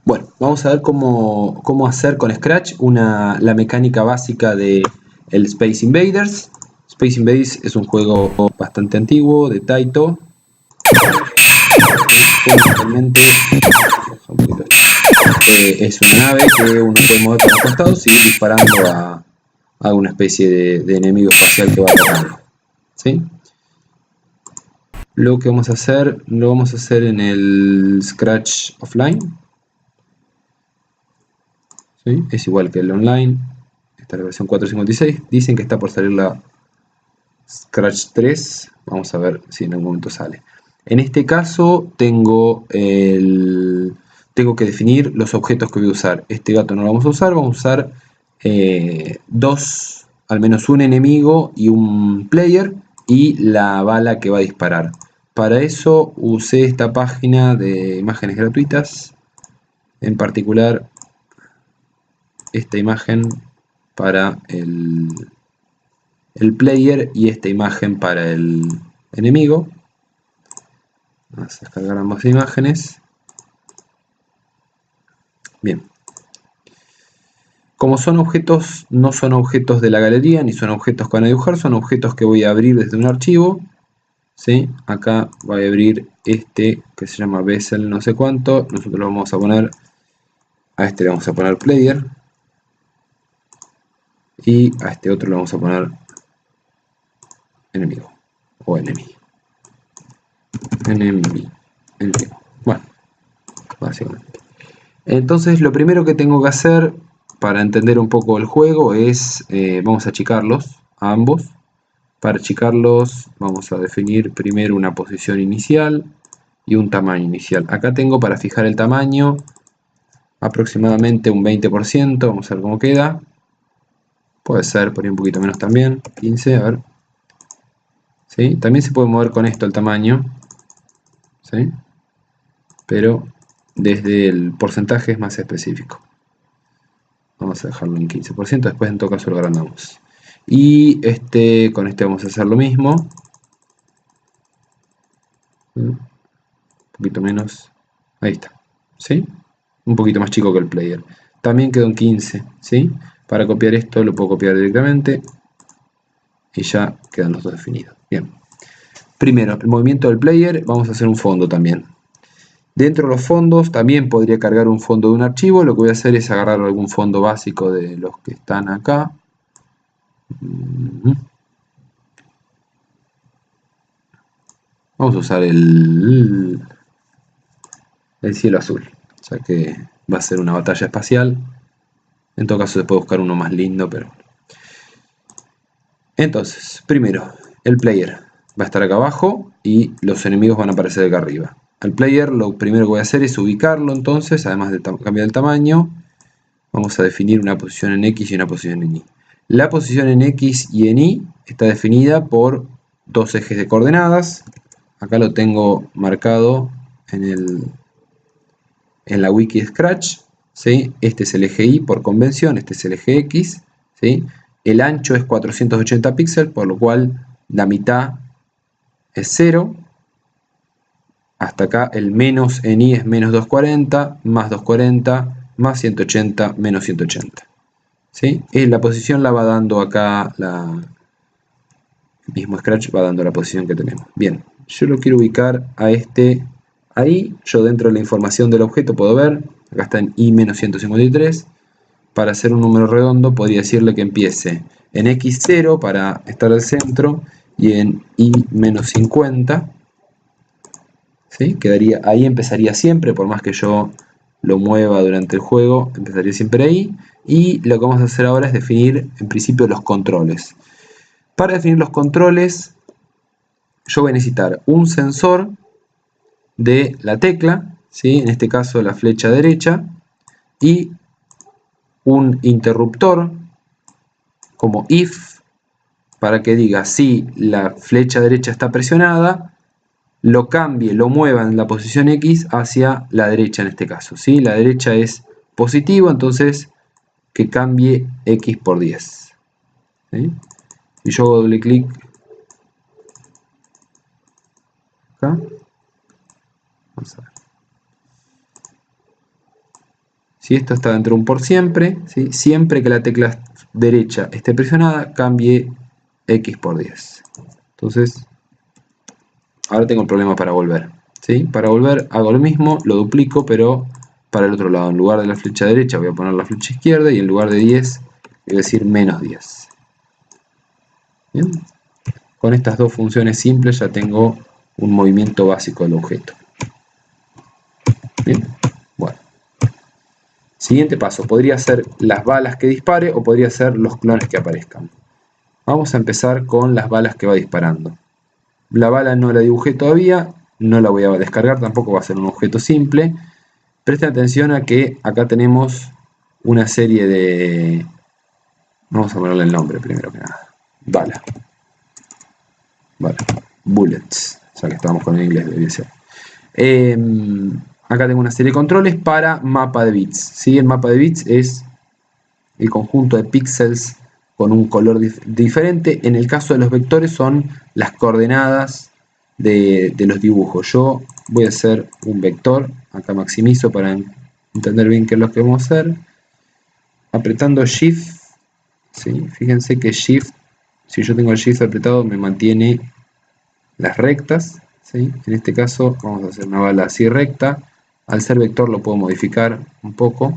Bueno, vamos a ver cómo hacer con Scratch la mecánica básica de el Space Invaders. Space Invaders es un juego bastante antiguo de Taito. Fundamentalmente es una nave que uno puede mover por los costados y ir disparando a una especie de enemigo espacial que va atacando. ¿Sí? Lo que vamos a hacer, lo vamos a hacer en el Scratch Offline. ¿Sí? Es igual que el online. Esta es la versión 4.56. Dicen que está por salir la Scratch 3. Vamos a ver si en algún momento sale. En este caso tengo que definir los objetos que voy a usar. Este gato no lo vamos a usar. Vamos a usar dos, al menos un enemigo y un player y la bala que va a disparar. Para eso usé esta página de imágenes gratuitas. En particular esta imagen para el player y esta imagen para el enemigo. Vamos a descargar ambas imágenes. Bien. Como son objetos, no son objetos de la galería, ni son objetos que van a dibujar, son objetos que voy a abrir desde un archivo. ¿Sí? Acá voy a abrir este que se llama bezel no sé cuánto. Nosotros lo vamos a poner, a este le vamos a poner player. Y a este otro le vamos a poner enemigo. O enemy. Enemigo. Bueno, básicamente. Entonces lo primero que tengo que hacer para entender un poco el juego es, vamos a achicarlos a ambos. Para achicarlos vamos a definir primero una posición inicial y un tamaño inicial. Acá tengo para fijar el tamaño aproximadamente un 20%, vamos a ver cómo queda. Puede ser por ahí un poquito menos también, 15, a ver. ¿Sí? También se puede mover con esto el tamaño, ¿sí? Pero desde el porcentaje es más específico. Vamos a dejarlo en 15%, después en todo caso lo agrandamos. Y con este vamos a hacer lo mismo. Un poquito menos. Ahí está. ¿Sí? Un poquito más chico que el player. También quedó en 15. ¿Sí? Para copiar esto lo puedo copiar directamente. Y ya quedan los dos definidos. Bien. Primero, el movimiento del player. Vamos a hacer un fondo también. Dentro de los fondos también podría cargar un fondo de un archivo. Lo que voy a hacer es agarrar algún fondo básico de los que están acá. Vamos a usar el cielo azul, ya que va a ser una batalla espacial. En todo caso se puede buscar uno más lindo, pero... Entonces, primero, el player va a estar acá abajo y los enemigos van a aparecer acá arriba. Al player lo primero que voy a hacer es ubicarlo, entonces, además de cambiar el tamaño, vamos a definir una posición en X y una posición en Y. La posición en X y en Y está definida por dos ejes de coordenadas. Acá lo tengo marcado en la wiki Scratch. ¿Sí? Este es el eje Y por convención, este es el eje X. ¿Sí? El ancho es 480 píxeles, por lo cual la mitad es 0. Hasta acá el menos en Y es menos 240, más 240, más 180, menos 180. ¿Sí? La posición la va dando acá, el mismo Scratch va dando la posición que tenemos. Bien, yo lo quiero ubicar a este ahí. Yo dentro de la información del objeto puedo ver, acá está en I-153. Para hacer un número redondo podría decirle que empiece en X0 para estar al centro y en I-50. ¿Sí? Quedaría, ahí empezaría siempre, por más que yo lo mueva durante el juego, empezaría siempre ahí. Y lo que vamos a hacer ahora es definir en principio los controles. Para definir los controles yo voy a necesitar un sensor de la tecla, ¿sí? En este caso la flecha derecha, y un interruptor como if, para que diga si la flecha derecha está presionada, lo cambie, lo mueva en la posición X hacia la derecha en este caso, ¿sí? La derecha es positivo, entonces que cambie X por 10. ¿Sí? Y yo hago doble clic acá. Vamos a ver. Si esto está dentro de un por siempre, ¿sí? Siempre que la tecla derecha esté presionada, cambie X por 10. Entonces, ahora tengo el problema para volver, ¿sí? Para volver hago lo mismo, lo duplico, pero para el otro lado. En lugar de la flecha derecha voy a poner la flecha izquierda y en lugar de 10 voy a decir menos 10. ¿Bien? Con estas dos funciones simples ya tengo un movimiento básico del objeto. Bien, bueno. Siguiente paso, podría ser las balas que dispare o podría ser los clones que aparezcan. Vamos a empezar con las balas que va disparando. La bala no la dibujé todavía, no la voy a descargar, tampoco va a ser un objeto simple. Presten atención a que acá tenemos una serie de... Vamos a ponerle el nombre primero que nada. Bala. Vale, bullets, o sea que estamos con el inglés, debería ser. Acá tengo una serie de controles para mapa de bits. ¿Sí? El mapa de bits es el conjunto de píxeles con un color diferente. En el caso de los vectores son las coordenadas de los dibujos. Yo voy a hacer un vector, acá maximizo para entender bien qué es lo que vamos a hacer. Apretando Shift, ¿sí? Fíjense que Shift, si yo tengo el Shift apretado, me mantiene las rectas, ¿sí? En este caso vamos a hacer una bala así recta. Al ser vector lo puedo modificar un poco,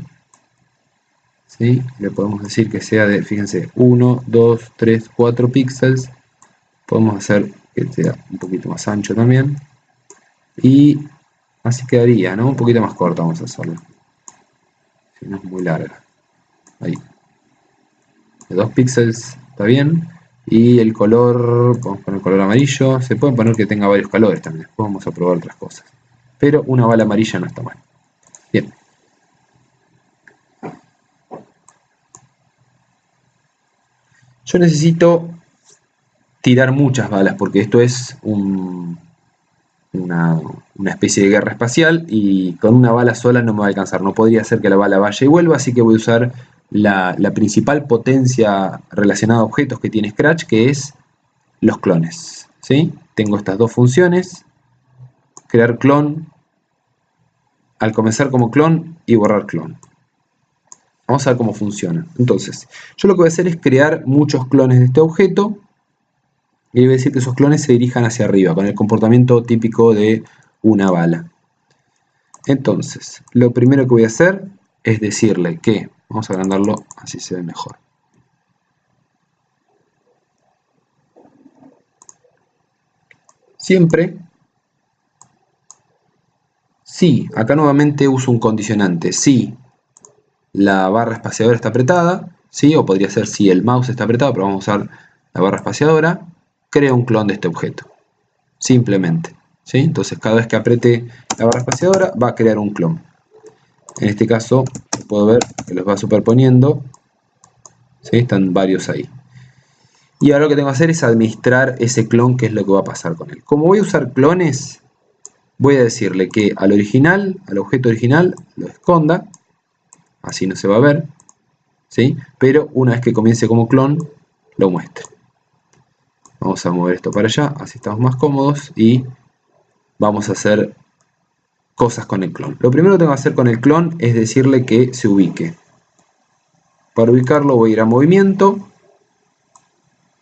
¿sí? Le podemos decir que sea de, fíjense, 1, 2, 3, 4 píxeles. Podemos hacer que sea un poquito más ancho también. Y así quedaría, ¿no? Un poquito más corta vamos a hacerlo. Si no es muy larga. Ahí. De 2 píxeles está bien. Y el color, podemos poner color amarillo. Se puede poner que tenga varios colores también. Después vamos a probar otras cosas. Pero una bala amarilla no está mal. Bien. Yo necesito tirar muchas balas porque esto es una especie de guerra espacial y con una bala sola no me va a alcanzar. No podría ser que la bala vaya y vuelva, así que voy a usar la principal potencia relacionada a objetos que tiene Scratch, que es los clones, ¿sí? Tengo estas dos funciones, crear clon al comenzar como clon y borrar clon. Vamos a ver cómo funciona. Entonces, yo lo que voy a hacer es crear muchos clones de este objeto y voy a decir que esos clones se dirijan hacia arriba, con el comportamiento típico de una bala. Entonces, lo primero que voy a hacer es decirle que, vamos a agrandarlo, así se ve mejor. Siempre, si, acá nuevamente uso un condicionante, si la barra espaciadora está apretada, ¿sí? O podría ser si el mouse está apretado, pero vamos a usar la barra espaciadora, creo un clon de este objeto, simplemente, ¿sí? Entonces cada vez que apriete la barra espaciadora va a crear un clon. En este caso puedo ver que los va superponiendo, ¿sí? Están varios ahí. Y ahora lo que tengo que hacer es administrar ese clon, que es lo que va a pasar con él. Como voy a usar clones, voy a decirle que al original, al objeto original, lo esconda, así no se va a ver, ¿sí? Pero una vez que comience como clon, lo muestre. Vamos a mover esto para allá, así estamos más cómodos y vamos a hacer cosas con el clon. Lo primero que tengo que hacer con el clon es decirle que se ubique. Para ubicarlo voy a ir a movimiento,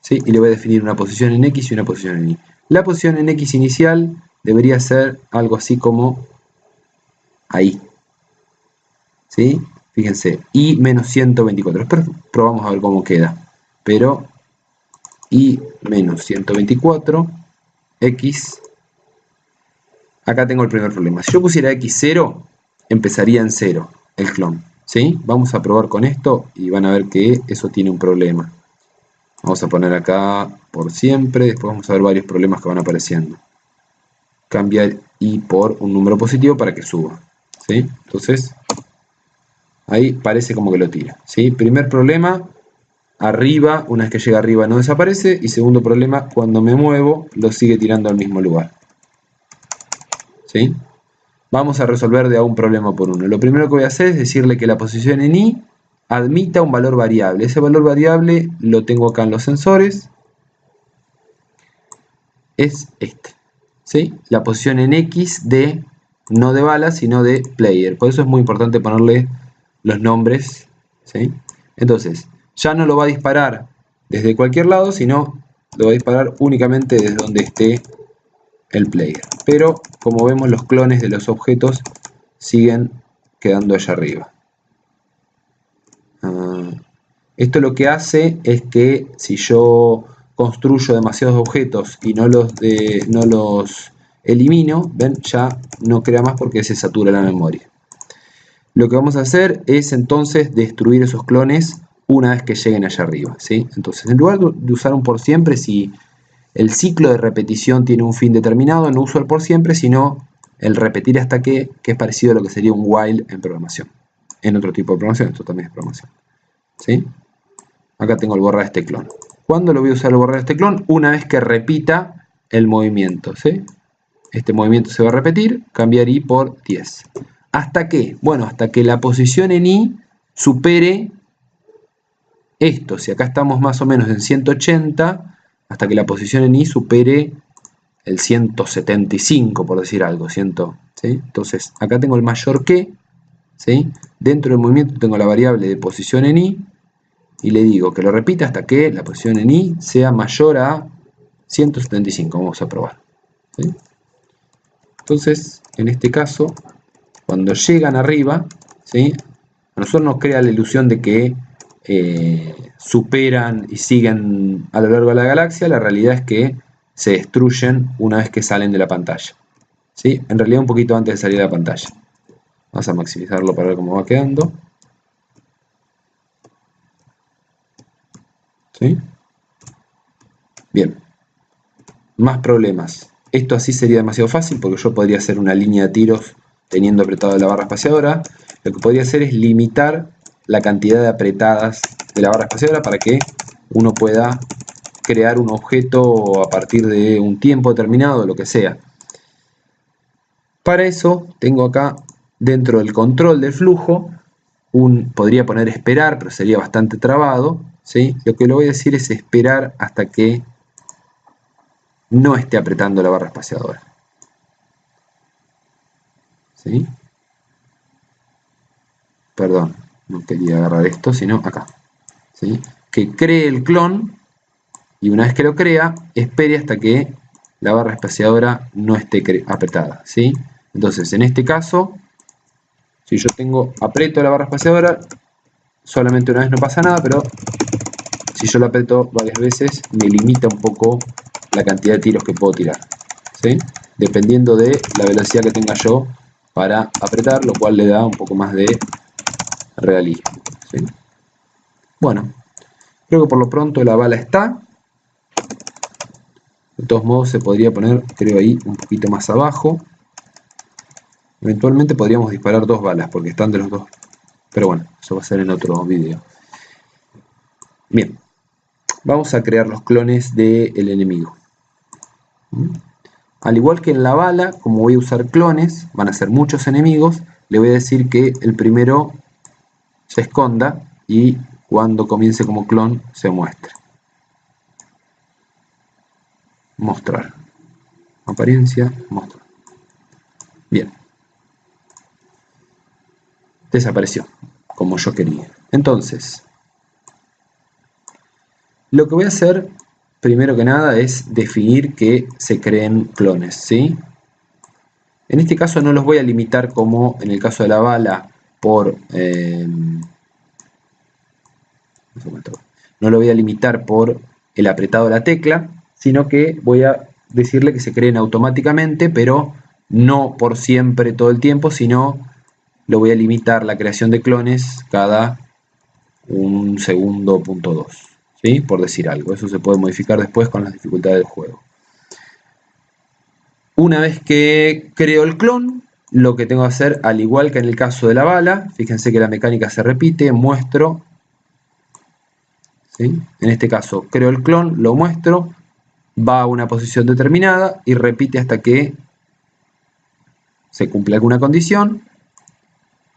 ¿sí? Y le voy a definir una posición en X y una posición en Y. La posición en X inicial debería ser algo así como ahí, ¿sí? Fíjense, Y menos 124. Después probamos a ver cómo queda. Pero Y menos 124, X. Acá tengo el primer problema. Si yo pusiera X0, empezaría en 0 el clon, ¿sí? Vamos a probar con esto y van a ver que eso tiene un problema. Vamos a poner acá por siempre, después vamos a ver varios problemas que van apareciendo. Cambiar Y por un número positivo para que suba, ¿sí? Entonces, ahí parece como que lo tira, ¿sí? Primer problema, arriba, una vez que llega arriba no desaparece. Y segundo problema, cuando me muevo, lo sigue tirando al mismo lugar, ¿sí? Vamos a resolver de a un problema por uno. Lo primero que voy a hacer es decirle que la posición en Y admita un valor variable. Ese valor variable lo tengo acá en los sensores. Es este, ¿sí? La posición en X de, no de bala, sino de player. Por eso es muy importante ponerle los nombres, ¿sí? Entonces, ya no lo va a disparar desde cualquier lado, sino lo va a disparar únicamente desde donde esté el player. Pero, como vemos, los clones de los objetos siguen quedando allá arriba. Esto lo que hace es que si yo construyo demasiados objetos y no los elimino, ven, ya no crea más porque se satura la memoria. Lo que vamos a hacer es entonces destruir esos clones una vez que lleguen allá arriba, ¿sí? Entonces, en lugar de usar un por siempre, si el ciclo de repetición tiene un fin determinado, no uso el por siempre, sino el repetir hasta que es parecido a lo que sería un while en programación. En otro tipo de programación, esto también es programación, ¿sí? Acá tengo el borrar este clon. ¿Cuándo lo voy a usar el borrar este clon? Una vez que repita el movimiento, ¿sí? Este movimiento se va a repetir, cambiar i por 10. ¿Hasta qué? Bueno, hasta que la posición en i supere esto. Si acá estamos más o menos en 180, hasta que la posición en i supere el 175, por decir algo. ¿sí? Entonces, acá tengo el mayor que, ¿sí? Dentro del movimiento tengo la variable de posición en i, y le digo que lo repita hasta que la posición en i sea mayor a 175. Vamos a probar, ¿sí? Entonces, en este caso, cuando llegan arriba, ¿sí? A nosotros nos crea la ilusión de que superan y siguen a lo largo de la galaxia. La realidad es que se destruyen una vez que salen de la pantalla, ¿sí? En realidad un poquito antes de salir de la pantalla. Vamos a maximizarlo para ver cómo va quedando, ¿sí? Bien, más problemas. Esto así sería demasiado fácil porque yo podría hacer una línea de tiros teniendo apretado la barra espaciadora. Lo que podría hacer es limitar la cantidad de apretadas de la barra espaciadora para que uno pueda crear un objeto a partir de un tiempo determinado, lo que sea. Para eso tengo acá dentro del control del flujo, podría poner esperar, pero sería bastante trabado, ¿sí? Lo que le voy a decir es esperar hasta que no esté apretando la barra espaciadora, ¿sí? Perdón, no quería agarrar esto, sino acá, ¿sí? Que cree el clon, y una vez que lo crea, espere hasta que la barra espaciadora no esté apretada, ¿sí? Entonces, en este caso, si yo aprieto la barra espaciadora, solamente una vez no pasa nada, pero si yo la aprieto varias veces, me limita un poco la cantidad de tiros que puedo tirar, ¿sí? Dependiendo de la velocidad que tenga yo para apretar, lo cual le da un poco más de realismo, ¿sí? Bueno, creo que por lo pronto la bala está. De todos modos se podría poner, creo, ahí un poquito más abajo. Eventualmente podríamos disparar 2 balas porque están de los dos. Pero bueno, eso va a ser en otro video. Bien, vamos a crear los clones del enemigo. Al igual que en la bala, como voy a usar clones, van a ser muchos enemigos, le voy a decir que el primero se esconda y cuando comience como clon se muestre. Mostrar. Apariencia, mostrar. Bien. Desapareció, como yo quería. Entonces, lo que voy a hacer, primero que nada, es definir que se creen clones, ¿sí? En este caso no los voy a limitar como en el caso de la bala por... no lo voy a limitar por el apretado de la tecla, sino que voy a decirle que se creen automáticamente, pero no por siempre todo el tiempo, sino lo voy a limitar la creación de clones cada un segundo, punto 2, ¿sí? Por decir algo. Eso se puede modificar después con las dificultades del juego. Una vez que creo el clon, lo que tengo que hacer, al igual que en el caso de la bala, fíjense que la mecánica se repite, muestro, ¿sí? En este caso creo el clon, lo muestro, va a una posición determinada y repite hasta que se cumple alguna condición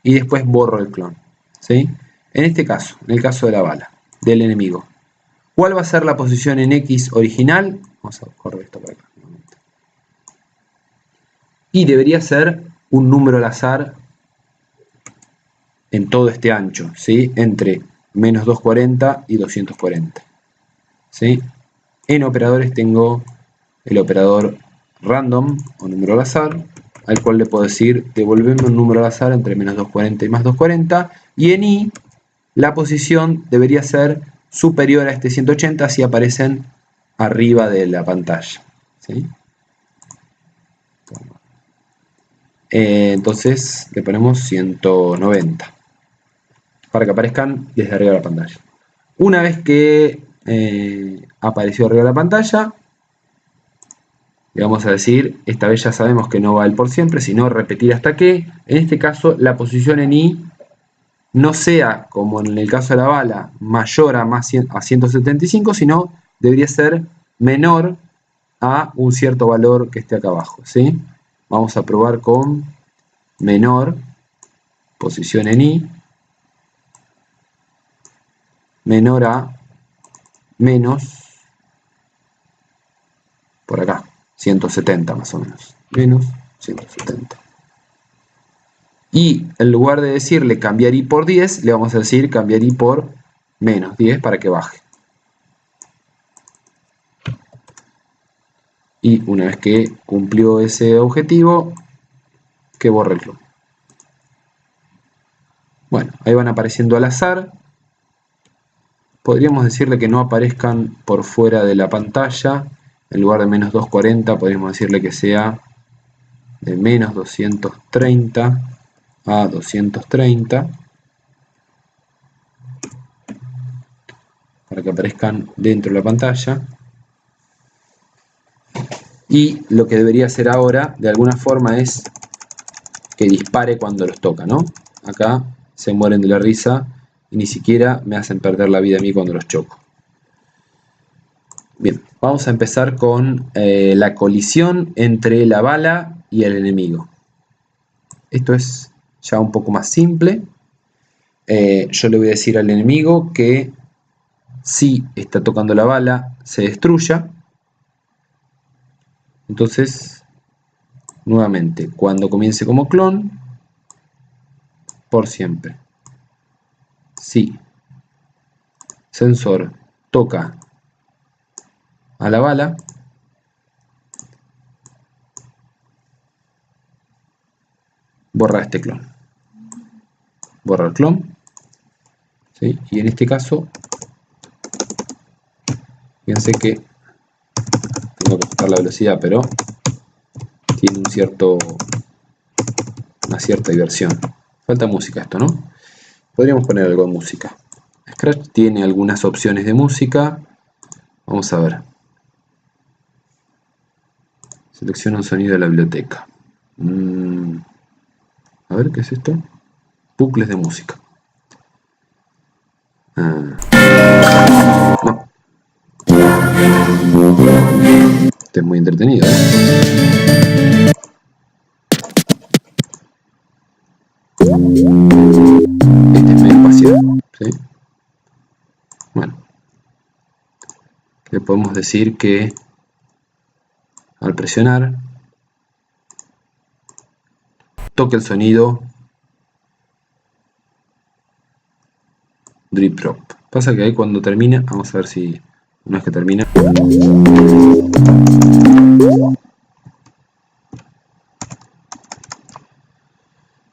y después borro el clon, ¿sí? En este caso, en el caso de la bala, del enemigo, ¿cuál va a ser la posición en X original? Vamos a correr esto para acá. Y debería ser un número al azar en todo este ancho, ¿sí? Entre menos 240 y 240. ¿Sí? En operadores tengo el operador random o número al azar, al cual le puedo decir devolverme un número al azar entre menos 240 y más 240. Y en i, la posición debería ser superior a este 180 si aparecen arriba de la pantalla. ¿Sí? Entonces le ponemos 190 para que aparezcan desde arriba de la pantalla. Una vez que apareció arriba de la pantalla, le vamos a decir, esta vez ya sabemos que no va el por siempre, sino repetir hasta que, en este caso, la posición en i no sea, como en el caso de la bala, mayor a 175, sino debería ser menor a un cierto valor que esté acá abajo, ¿sí? Vamos a probar con menor, posición en i, menor a menos, por acá, 170 más o menos, menos 170. Y en lugar de decirle cambiar i por 10, le vamos a decir cambiar i por menos 10 para que baje. Y una vez que cumplió ese objetivo, que borre el clon. Bueno, ahí van apareciendo al azar. Podríamos decirle que no aparezcan por fuera de la pantalla. En lugar de menos 240, podríamos decirle que sea de menos 230 a 230. Para que aparezcan dentro de la pantalla. Y lo que debería hacer ahora, de alguna forma, es que dispare cuando los toca, ¿no? Acá se mueren de la risa y ni siquiera me hacen perder la vida a mí cuando los choco. Bien, vamos a empezar con la colisión entre la bala y el enemigo. Esto es ya un poco más simple. Yo le voy a decir al enemigo que si está tocando la bala, se destruya. Entonces, nuevamente, cuando comience como clon, por siempre. Si sensor toca a la bala, borra este clon. Borra el clon. ¿Sí? Y en este caso, fíjense que tengo que ajustar la velocidad, pero tiene una cierta diversión. Falta música esto, ¿no? Podríamos poner algo de música. Scratch tiene algunas opciones de música. Vamos a ver. Selecciona un sonido de la biblioteca. A ver, ¿qué es esto? Bucles de música. No. Este es muy entretenido, ¿eh? Este es medio espacial, ¿sí? Bueno. Le podemos decir que al presionar toque el sonido drip drop. Pasa que ahí cuando termina, vamos a ver si una vez que termina.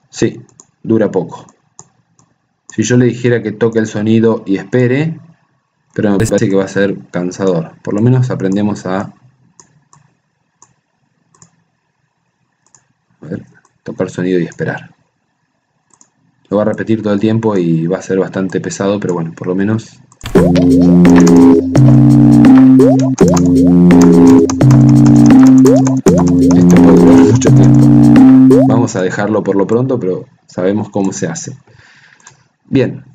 Sí, dura poco. Si yo le dijera que toque el sonido y espere, pero me parece que va a ser cansador. Por lo menos aprendemos a ver, tocar sonido y esperar. Lo va a repetir todo el tiempo y va a ser bastante pesado, pero bueno, por lo menos. Esto puede durar mucho tiempo. Vamos a dejarlo por lo pronto, pero sabemos cómo se hace. Bien,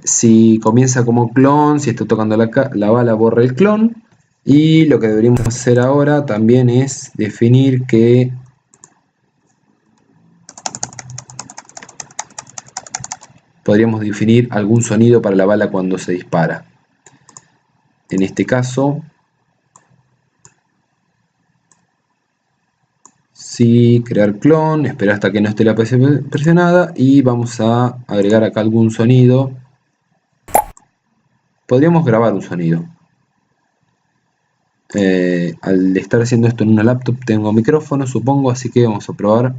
si comienza como clon, si está tocando la bala, borra el clon. Y lo que deberíamos hacer ahora también es definir que podríamos definir algún sonido para la bala cuando se dispara. En este caso, Sí, crear clon, esperar hasta que no esté la PC presionada y vamos a agregar acá algún sonido. Podríamos grabar un sonido. Al estar haciendo esto en una laptop tengo micrófono, supongo, así que vamos a probar.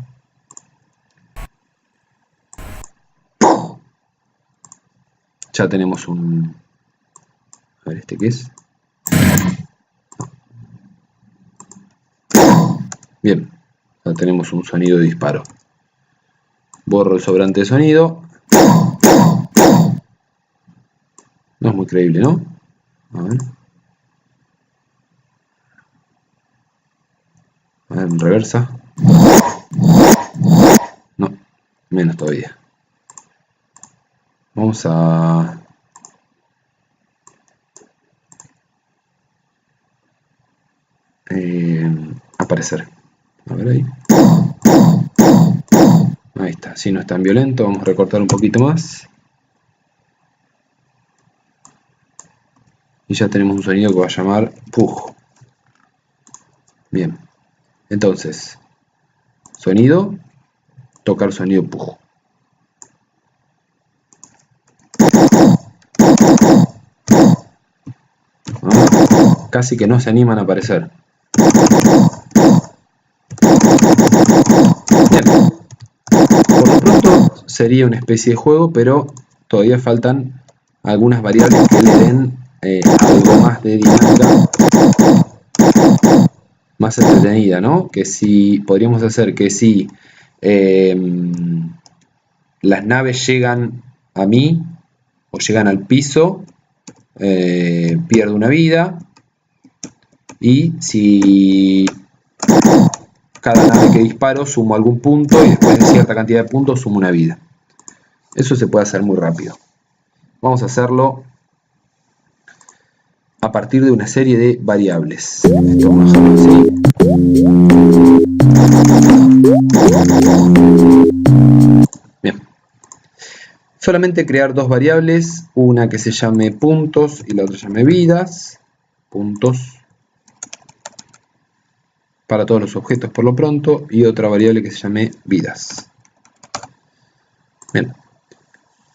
Ya tenemos un... A ver, ¿este qué es? Bien, ya tenemos un sonido de disparo. Borro el sobrante de sonido. No es muy creíble, ¿no? A ver. A ver, en reversa. No, menos todavía. Vamos a... aparecer. A ver ahí. Ahí está, si no es tan violento, vamos a recortar un poquito más. Y ya tenemos un sonido que va a llamar Pug. Bien. Entonces, sonido, tocar sonido Pug. Casi que no se animan a aparecer. Bien. Por lo pronto sería una especie de juego, pero todavía faltan algunas variables que le den algo más de dinámica, más entretenida, ¿no? Que si podríamos hacer que si las naves llegan a mí o llegan al piso, pierdo una vida, y si cada nave que disparo sumo algún punto y después de cierta cantidad de puntos sumo una vida. Eso se puede hacer muy rápido. Vamos a hacerlo a partir de una serie de variables. Esto vamos a dejarlo así. Bien. Solamente crear dos variables, una que se llame puntos y la otra se llame vidas. Puntos para todos los objetos por lo pronto, y otra variable que se llame vidas. Bien.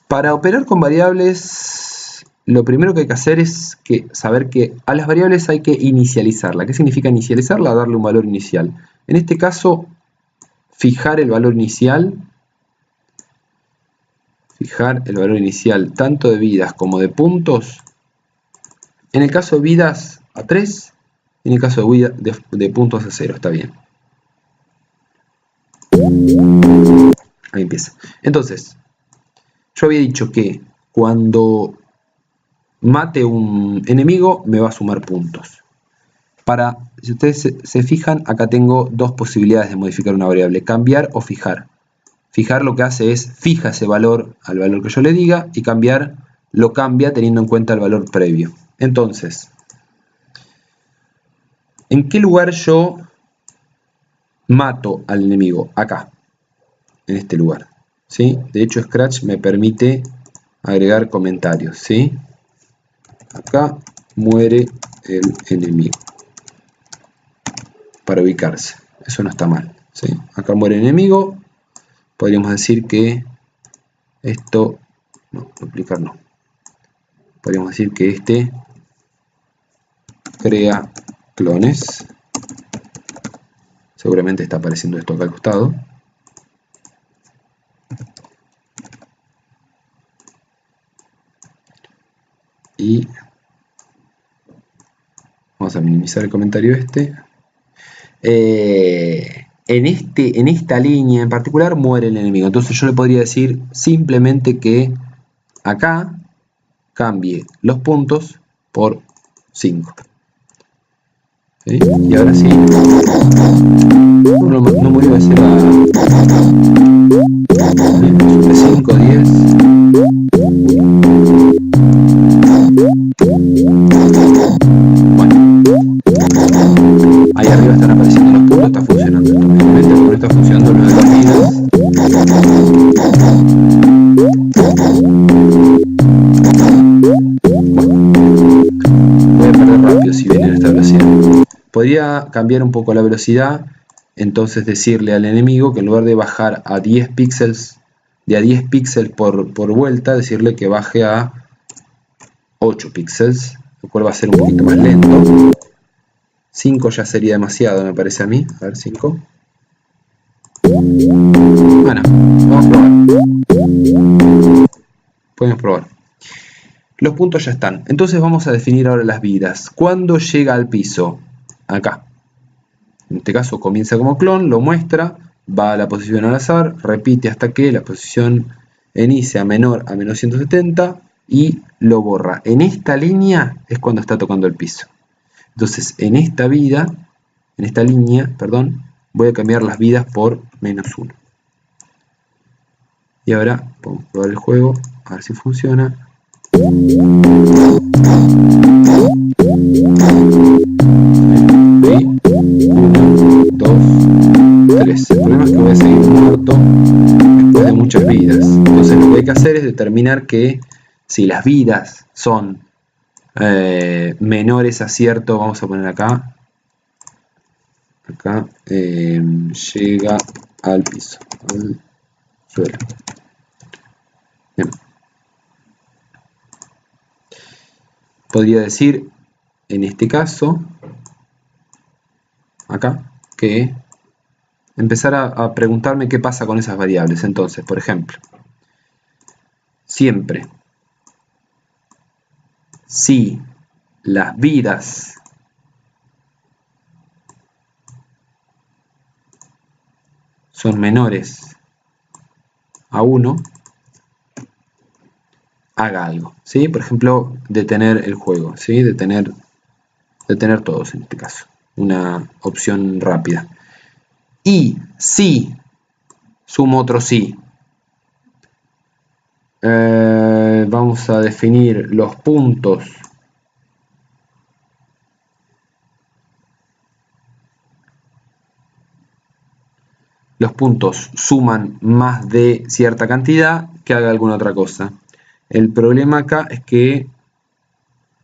Para operar con variables, lo primero que hay que hacer es saber que a las variables hay que inicializarla. ¿Qué significa inicializarla? Darle un valor inicial. En este caso, fijar el valor inicial. Fijar el valor inicial tanto de vidas como de puntos. En el caso de vidas a 3, en el caso de puntos a 0, está bien. Ahí empieza. Entonces, yo había dicho que cuando mate un enemigo me va a sumar puntos. Si ustedes se fijan, acá tengo dos posibilidades de modificar una variable: cambiar o fijar. Fijar lo que hace es fija ese valor al valor que yo le diga, y cambiar lo cambia teniendo en cuenta el valor previo. Entonces, ¿en qué lugar yo mato al enemigo? Acá, en este lugar, ¿sí? De hecho, Scratch me permite agregar comentarios, ¿sí? Acá muere el enemigo, para ubicarse. Eso no está mal, ¿sí? Acá muere el enemigo. Podríamos decir que esto... No, duplicar no. Podríamos decir que este crea clones. Seguramente está apareciendo esto acá al costado. Y vamos a minimizar el comentario este. En esta línea en particular muere el enemigo. Entonces yo le podría decir simplemente que acá cambie los puntos por 5. ¿Sí? Y ahora sí. No murió, ese era 5, 10. Bueno. Ahí arriba están apareciendo los puntos, está funcionando esto. Obviamente como no está funcionando lo de las vidas. Voy a perder rápido si viene en esta velocidad. Podría cambiar un poco la velocidad entonces decirle al enemigo que en lugar de bajar a 10 píxeles, de a 10 píxeles por vuelta, decirle que baje a 8 píxeles, lo cual va a ser un poquito más lento. 5 ya sería demasiado, me parece a mí. A ver, 5. Bueno, vamos a probar. Podemos probar. Los puntos ya están. Entonces vamos a definir ahora las vidas. ¿Cuándo llega al piso? Acá. En este caso comienza como clon, lo muestra, va a la posición al azar, repite hasta que la posición inicia menor a menos 170 y lo borra. En esta línea es cuando está tocando el piso. Entonces en esta línea, perdón, voy a cambiar las vidas por -1. Y ahora vamos a probar el juego, a ver si funciona. Ahí, 1, 2, 3. El problema es que voy a seguir muerto después de muchas vidas. Entonces lo que hay que hacer es determinar que si las vidas son menores a cierto, vamos a poner acá, llega al piso, al suelo. Bien. Podría decir, en este caso, acá, que empezar a preguntarme qué pasa con esas variables. Entonces, por ejemplo, siempre, si las vidas son menores a 1, haga algo, ¿sí? Por ejemplo, detener el juego, ¿sí? Detener todos en este caso. Una opción rápida. Y si sumo otro sí, vamos a definir los puntos suman más de cierta cantidad, que haga alguna otra cosa. El problema acá es que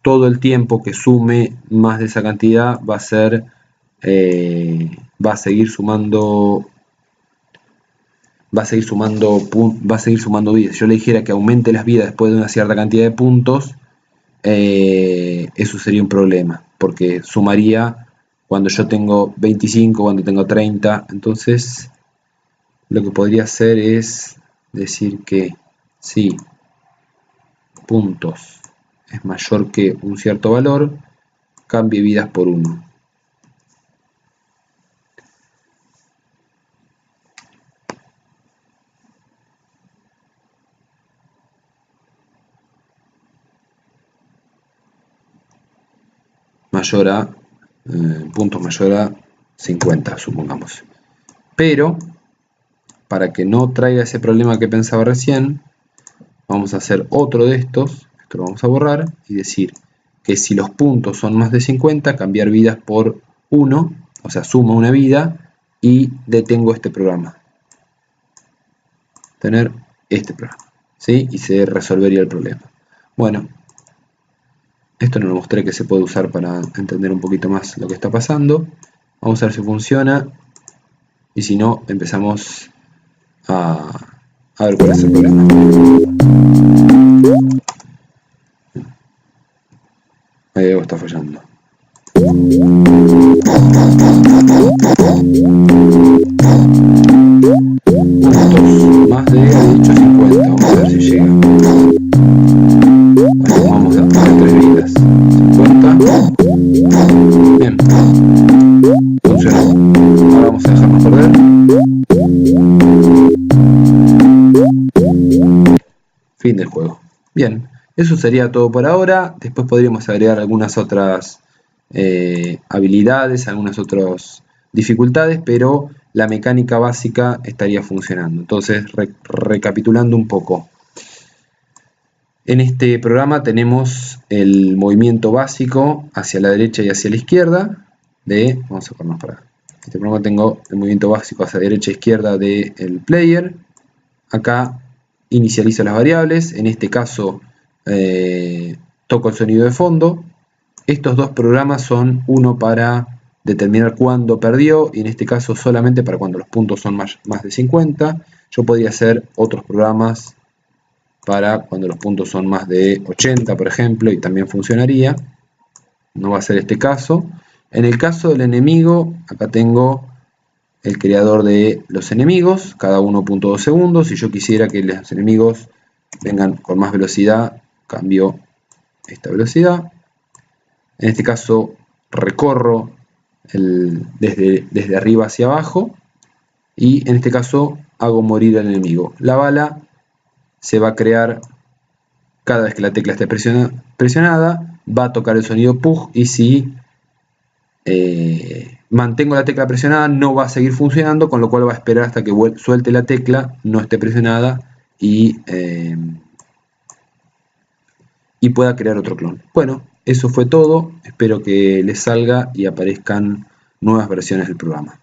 todo el tiempo que sume más de esa cantidad va a seguir sumando vidas. Yo le dijera que aumente las vidas después de una cierta cantidad de puntos, eso sería un problema, porque sumaría cuando yo tengo 25, cuando tengo 30. Entonces lo que podría hacer es decir que si puntos es mayor que un cierto valor, cambie vidas por 1. Mayor a puntos mayor a 50, supongamos. Pero para que no traiga ese problema que pensaba recién, vamos a hacer otro de estos. Esto lo vamos a borrar y decir que si los puntos son más de 50, cambiar vidas por 1, o sea, sumo una vida y detengo este programa. Tener este programa, ¿sí? Y se resolvería el problema. Bueno, esto no lo mostré, que se puede usar para entender un poquito más lo que está pasando. Vamos a ver si funciona. Y si no, empezamos a ver cuál es el problema. Ahí algo está fallando. Puntos más de, he dicho 50. Vamos a ver si llega. Ahí vamos a poner 3 vidas. 50. Bien. Funcionó. Ahora vamos a dejarnos perder. Fin del juego. Bien. Eso sería todo por ahora. Después podríamos agregar algunas otras habilidades, algunas otras dificultades, pero la mecánica básica estaría funcionando. Entonces, recapitulando un poco. En este programa tenemos el movimiento básico hacia la derecha y hacia la izquierda. Vamos a ponernos para acá. En este programa tengo el movimiento básico hacia derecha e izquierda del player. Acá inicializo las variables. En este caso toco el sonido de fondo. Estos dos programas son uno para determinar cuándo perdió, y en este caso solamente para cuando los puntos son más de 50. Yo podría hacer otros programas para cuando los puntos son más de 80, por ejemplo, y también funcionaría. No va a ser este caso. En el caso del enemigo, acá tengo el creador de los enemigos, cada 1.2 segundos. Si yo quisiera que los enemigos vengan con más velocidad, cambio esta velocidad. En este caso recorro desde arriba hacia abajo, y en este caso hago morir al enemigo. La bala se va a crear cada vez que la tecla esté presionada, va a tocar el sonido PUG, y si mantengo la tecla presionada no va a seguir funcionando, con lo cual va a esperar hasta que suelte la tecla, no esté presionada, y pueda crear otro clon. Bueno, eso fue todo. Espero que les salga y aparezcan nuevas versiones del programa.